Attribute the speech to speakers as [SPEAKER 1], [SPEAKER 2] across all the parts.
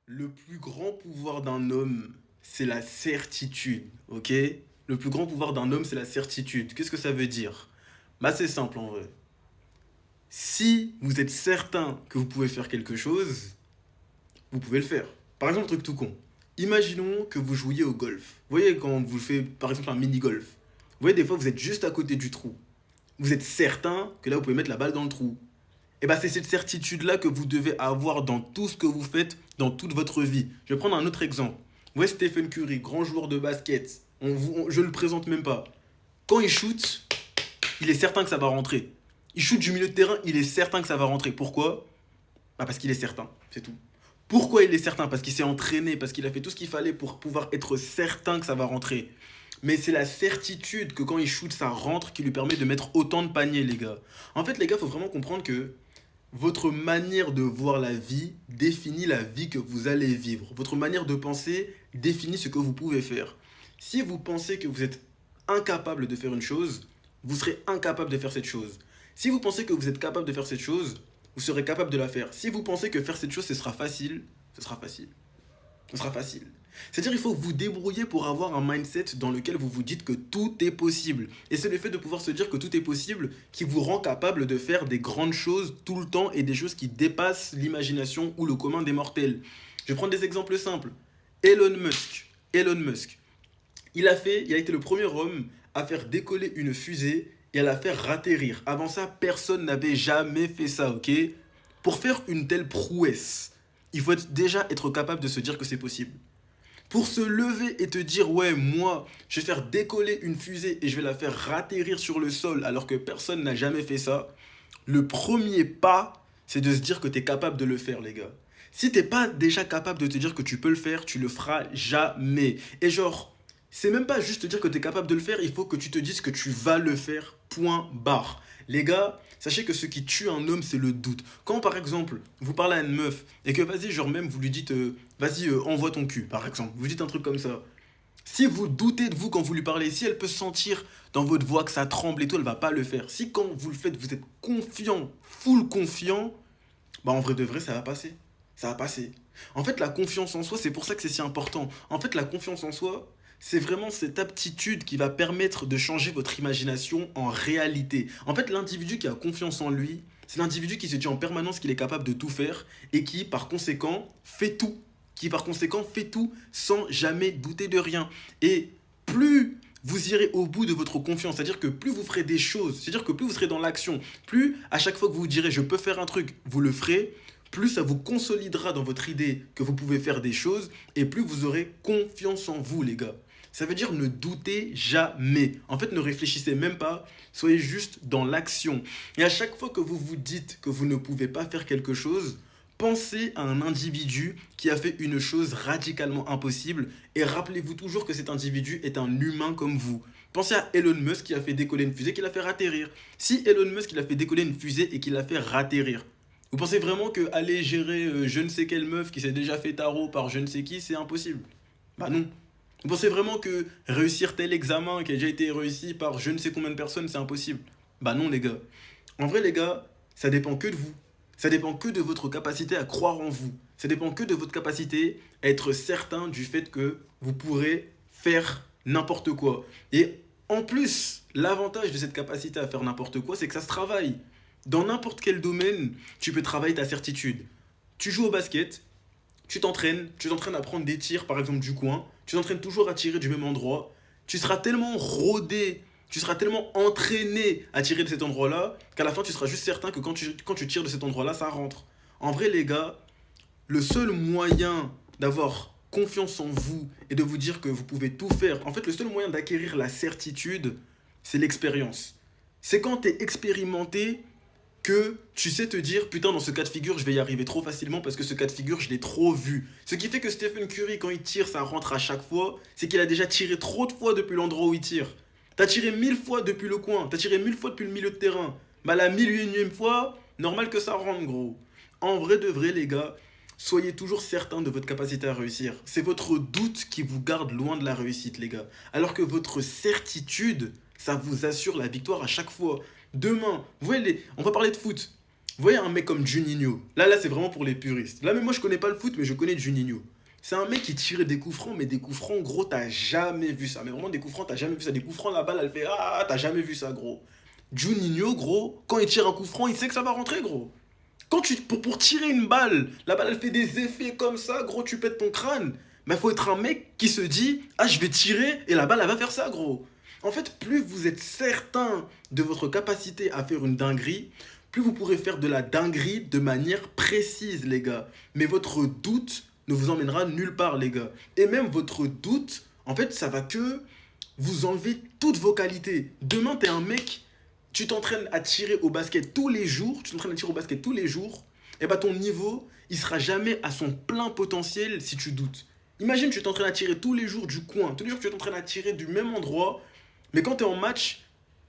[SPEAKER 1] Le plus grand pouvoir d'un homme, c'est la certitude, ok? Le plus grand pouvoir d'un homme, c'est la certitude. Qu'est-ce que ça veut dire? Bah, c'est simple en vrai. Si vous êtes certain que vous pouvez faire quelque chose, vous pouvez le faire. Par exemple, un truc tout con. Imaginons que vous jouiez au golf. Vous voyez, quand vous faites par exemple un mini-golf, vous voyez, des fois, vous êtes juste à côté du trou. Vous êtes certain que là, vous pouvez mettre la balle dans le trou. Et bah, c'est cette certitude-là que vous devez avoir dans tout ce que vous faites, dans toute votre vie. Je vais prendre un autre exemple. Vous voyez Stephen Curry, grand joueur de basket. Je ne le présente même pas. Quand il shoot, il est certain que ça va rentrer. Il shoot du milieu de terrain, il est certain que ça va rentrer. Pourquoi? Bah parce qu'il est certain, c'est tout. Pourquoi il est certain? Parce qu'il s'est entraîné, parce qu'il a fait tout ce qu'il fallait pour pouvoir être certain que ça va rentrer. Mais c'est la certitude que quand il shoot, ça rentre qui lui permet de mettre autant de paniers, les gars. En fait, les gars, il faut vraiment comprendre que votre manière de voir la vie définit la vie que vous allez vivre. Votre manière de penser définit ce que vous pouvez faire. Si vous pensez que vous êtes incapable de faire une chose, vous serez incapable de faire cette chose. Si vous pensez que vous êtes capable de faire cette chose, vous serez capable de la faire. Si vous pensez que faire cette chose, ce sera facile, ce sera facile. Ce sera facile. C'est-à-dire qu'il faut vous débrouiller pour avoir un mindset dans lequel vous vous dites que tout est possible. Et c'est le fait de pouvoir se dire que tout est possible qui vous rend capable de faire des grandes choses tout le temps et des choses qui dépassent l'imagination ou le commun des mortels. Je vais prendre des exemples simples. Elon Musk. Elon Musk. Il a été le premier homme à faire décoller une fusée et à la faire atterrir. Avant ça, personne n'avait jamais fait ça, ok? Pour faire une telle prouesse, il faut déjà être capable de se dire que c'est possible. Pour se lever et te dire, ouais, moi, je vais faire décoller une fusée et je vais la faire atterrir sur le sol alors que personne n'a jamais fait ça, le premier pas, c'est de se dire que tu es capable de le faire, les gars. Si t'es pas déjà capable de te dire que tu peux le faire, tu le feras jamais. Et genre, c'est même pas juste te dire que tu es capable de le faire, il faut que tu te dises que tu vas le faire, point barre. Les gars, sachez que ce qui tue un homme, c'est le doute. Quand par exemple, vous parlez à une meuf et que vas-y, genre même vous lui dites, vas-y, envoie ton cul, par exemple, vous dites un truc comme ça. Si vous doutez de vous quand vous lui parlez, si elle peut sentir dans votre voix que ça tremble et tout, elle va pas le faire. Si quand vous le faites, vous êtes confiant, full confiant, bah en vrai de vrai, ça va passer. Ça va passer. En fait, la confiance en soi, c'est pour ça que c'est si important. En fait, la confiance en soi, c'est vraiment cette aptitude qui va permettre de changer votre imagination en réalité. En fait, l'individu qui a confiance en lui, c'est l'individu qui se dit en permanence qu'il est capable de tout faire et qui, par conséquent, fait tout. Qui, par conséquent, fait tout sans jamais douter de rien. Et plus vous irez au bout de votre confiance, c'est-à-dire que plus vous ferez des choses, c'est-à-dire que plus vous serez dans l'action, plus à chaque fois que vous vous direz je peux faire un truc, vous le ferez, plus ça vous consolidera dans votre idée que vous pouvez faire des choses et plus vous aurez confiance en vous, les gars. Ça veut dire ne doutez jamais. En fait, ne réfléchissez même pas, soyez juste dans l'action. Et à chaque fois que vous vous dites que vous ne pouvez pas faire quelque chose, pensez à un individu qui a fait une chose radicalement impossible et rappelez-vous toujours que cet individu est un humain comme vous. Pensez à Elon Musk qui a fait décoller une fusée, qui l'a fait atterrir. Si Elon Musk il a fait décoller une fusée et qu'il l'a fait atterrir, vous pensez vraiment que aller gérer je ne sais quelle meuf qui s'est déjà fait tarot par je ne sais qui, c'est impossible? Bah non. Vous pensez vraiment que réussir tel examen qui a déjà été réussi par je ne sais combien de personnes, c'est impossible? Bah non, les gars. En vrai, les gars, ça dépend que de vous. Ça dépend que de votre capacité à croire en vous. Ça dépend que de votre capacité à être certain du fait que vous pourrez faire n'importe quoi. Et en plus, l'avantage de cette capacité à faire n'importe quoi, c'est que ça se travaille. Dans n'importe quel domaine, tu peux travailler ta certitude. Tu joues au basket, tu t'entraînes à prendre des tirs, par exemple, du coin, tu t'entraînes toujours à tirer du même endroit, tu seras tellement rodé, tu seras tellement entraîné à tirer de cet endroit-là, qu'à la fin, tu seras juste certain que quand tu tires de cet endroit-là, ça rentre. En vrai, les gars, le seul moyen d'avoir confiance en vous et de vous dire que vous pouvez tout faire, en fait, le seul moyen d'acquérir la certitude, c'est l'expérience. C'est quand tu es expérimenté que tu sais te dire putain dans ce cas de figure je vais y arriver trop facilement parce que ce cas de figure je l'ai trop vu. Ce qui fait que Stephen Curry quand il tire ça rentre à chaque fois, c'est qu'il a déjà tiré trop de fois depuis l'endroit où il tire. T'as tiré 1000 fois depuis le coin, t'as tiré 1000 fois depuis le milieu de terrain. Bah la 1001ème fois, normal que ça rentre gros. En vrai de vrai les gars, soyez toujours certain de votre capacité à réussir. C'est votre doute qui vous garde loin de la réussite les gars. Alors que votre certitude, ça vous assure la victoire à chaque fois. Demain, vous voyez, on va parler de foot. Vous voyez un mec comme Juninho, là c'est vraiment pour les puristes. Là, mais moi je connais pas le foot, mais je connais Juninho. C'est un mec qui tirait des coups francs, mais des coups francs, gros, t'as jamais vu ça. Mais vraiment, des coups francs, t'as jamais vu ça. Des coups francs, la balle, elle fait ah, t'as jamais vu ça, gros. Juninho, gros, quand il tire un coup franc, il sait que ça va rentrer, gros. Pour tirer une balle, la balle, elle fait des effets comme ça, gros, tu pètes ton crâne. Mais il faut être un mec qui se dit ah, je vais tirer et la balle, elle va faire ça, gros. En fait, plus vous êtes certain de votre capacité à faire une dinguerie, plus vous pourrez faire de la dinguerie de manière précise, les gars. Mais votre doute ne vous emmènera nulle part, les gars. Et même votre doute, en fait, ça va que vous enlever toutes vos qualités. Demain, t'es un mec, tu t'entraînes à tirer au basket tous les jours, et bah ton niveau, il sera jamais à son plein potentiel si tu doutes. Imagine, tu t'entraînes à tirer tous les jours du coin, tous les jours tu t'entraînes à tirer du même endroit, mais quand tu es en match,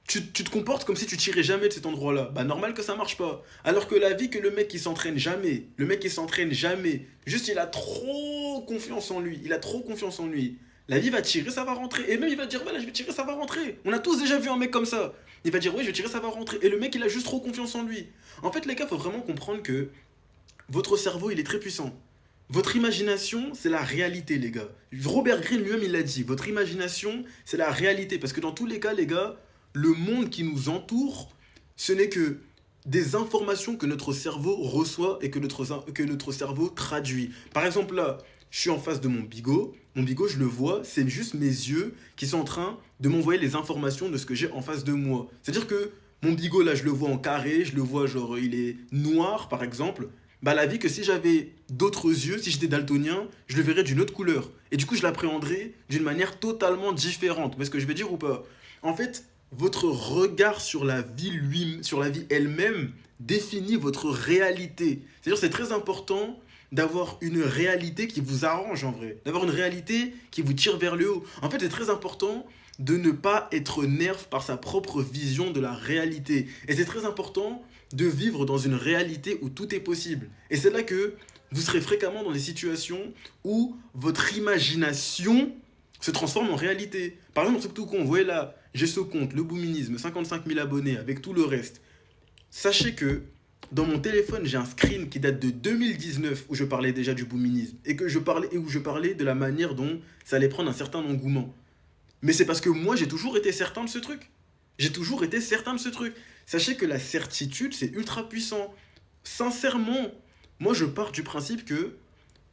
[SPEAKER 1] tu te comportes comme si tu tirais jamais de cet endroit-là. Bah normal que ça marche pas. Alors que la vie que le mec qui s'entraîne jamais, juste il a trop confiance en lui, La vie va tirer, ça va rentrer. Et même il va dire, voilà, je vais tirer, ça va rentrer. On a tous déjà vu un mec comme ça. Il va dire, oui, je vais tirer, ça va rentrer. Et le mec, il a juste trop confiance en lui. En fait, les gars, faut vraiment comprendre que votre cerveau, il est très puissant. Votre imagination, c'est la réalité, les gars. Robert Greene lui-même, il l'a dit. Votre imagination, c'est la réalité. Parce que dans tous les cas, les gars, le monde qui nous entoure, ce n'est que des informations que notre cerveau reçoit et que notre cerveau traduit. Par exemple, là, je suis en face de mon bigot. Mon bigot, je le vois, c'est juste mes yeux qui sont en train de m'envoyer les informations de ce que j'ai en face de moi. C'est-à-dire que mon bigot, là, je le vois en carré, je le vois, genre, il est noir, par exemple. Bah, la vie que si j'avais d'autres yeux, si j'étais daltonien, je le verrais d'une autre couleur. Et du coup, je l'appréhenderais d'une manière totalement différente. Vous voyez ce que je veux dire ou pas? En fait, votre regard sur la vie elle-même définit votre réalité. C'est-à-dire, c'est très important d'avoir une réalité qui vous arrange en vrai, d'avoir une réalité qui vous tire vers le haut. En fait, c'est très important de ne pas être nerf par sa propre vision de la réalité. Et c'est très important de vivre dans une réalité où tout est possible. Et c'est là que vous serez fréquemment dans des situations où votre imagination se transforme en réalité. Par exemple, un truc tout con, vous voyez là, j'ai ce compte, le Bouminisme, 55 000 abonnés avec tout le reste. Sachez que dans mon téléphone, j'ai un screen qui date de 2019 où je parlais déjà du bouminisme et où je parlais de la manière dont ça allait prendre un certain engouement. Mais c'est parce que moi, j'ai toujours été certain de ce truc. J'ai toujours été certain de ce truc. Sachez que la certitude, c'est ultra puissant. Sincèrement, moi, je pars du principe que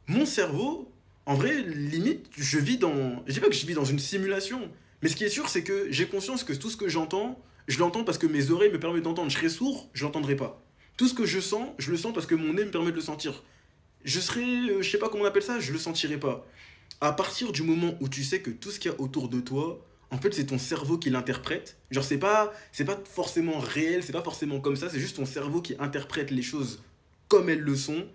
[SPEAKER 1] mon cerveau, en vrai, limite, je dis pas que je vis dans une simulation, mais ce qui est sûr, c'est que j'ai conscience que tout ce que j'entends, je l'entends parce que mes oreilles me permettent d'entendre. Je serais sourd, je l'entendrai pas. Tout ce que je le sens parce que mon nez me permet de le sentir. Je sais pas comment on appelle ça, je le sentirai pas. À partir du moment où tu sais que tout ce qu'il y a autour de toi, en fait, c'est ton cerveau qui l'interprète. Genre, c'est pas forcément réel, c'est pas forcément comme ça, c'est juste ton cerveau qui interprète les choses comme elles le sont.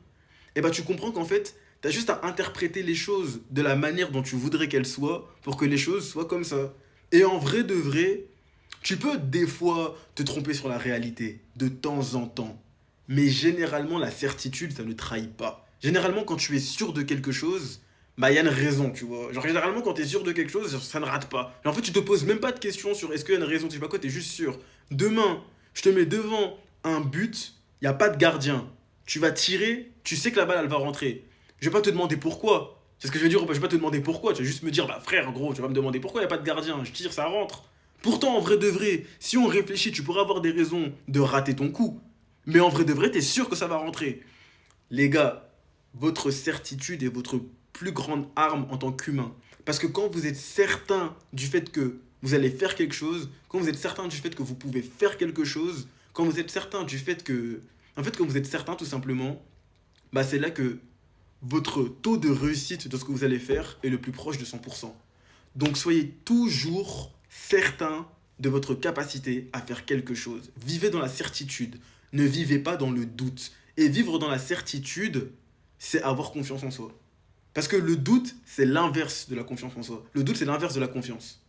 [SPEAKER 1] Et bah, tu comprends qu'en fait, t'as juste à interpréter les choses de la manière dont tu voudrais qu'elles soient pour que les choses soient comme ça. Et en vrai de vrai, tu peux des fois te tromper sur la réalité, de temps en temps. Mais généralement, la certitude, ça ne trahit pas. Généralement, quand tu es sûr de quelque chose, bah, il y a une raison, tu vois. Genre, généralement, quand tu es sûr de quelque chose, ça ne rate pas. Et en fait, tu te poses même pas de questions sur est-ce qu'il y a une raison, tu sais pas quoi, tu es juste sûr. Demain, je te mets devant un but, il n'y a pas de gardien. Tu vas tirer, tu sais que la balle, elle va rentrer. Je vais pas te demander pourquoi. C'est ce que je veux dire, je vais pas te demander pourquoi. Tu vas juste me dire, bah frère, gros, tu vas me demander pourquoi il n'y a pas de gardien. Je tire, ça rentre. Pourtant, en vrai de vrai, si on réfléchit, tu pourrais avoir des raisons de rater ton coup. Mais en vrai de vrai, t'es sûr que ça va rentrer. Les gars, votre certitude est votre plus grande arme en tant qu'humain. Parce que quand vous êtes certain du fait que vous allez faire quelque chose, quand vous êtes certain du fait que vous pouvez faire quelque chose, quand vous êtes certain du fait que... En fait, quand vous êtes certain tout simplement, bah c'est là que votre taux de réussite de ce que vous allez faire est le plus proche de 100%. Donc soyez toujours certain de votre capacité à faire quelque chose. Vivez dans la certitude, ne vivez pas dans le doute. Et vivre dans la certitude, c'est avoir confiance en soi. Parce que le doute, c'est l'inverse de la confiance en soi. Le doute, c'est l'inverse de la confiance.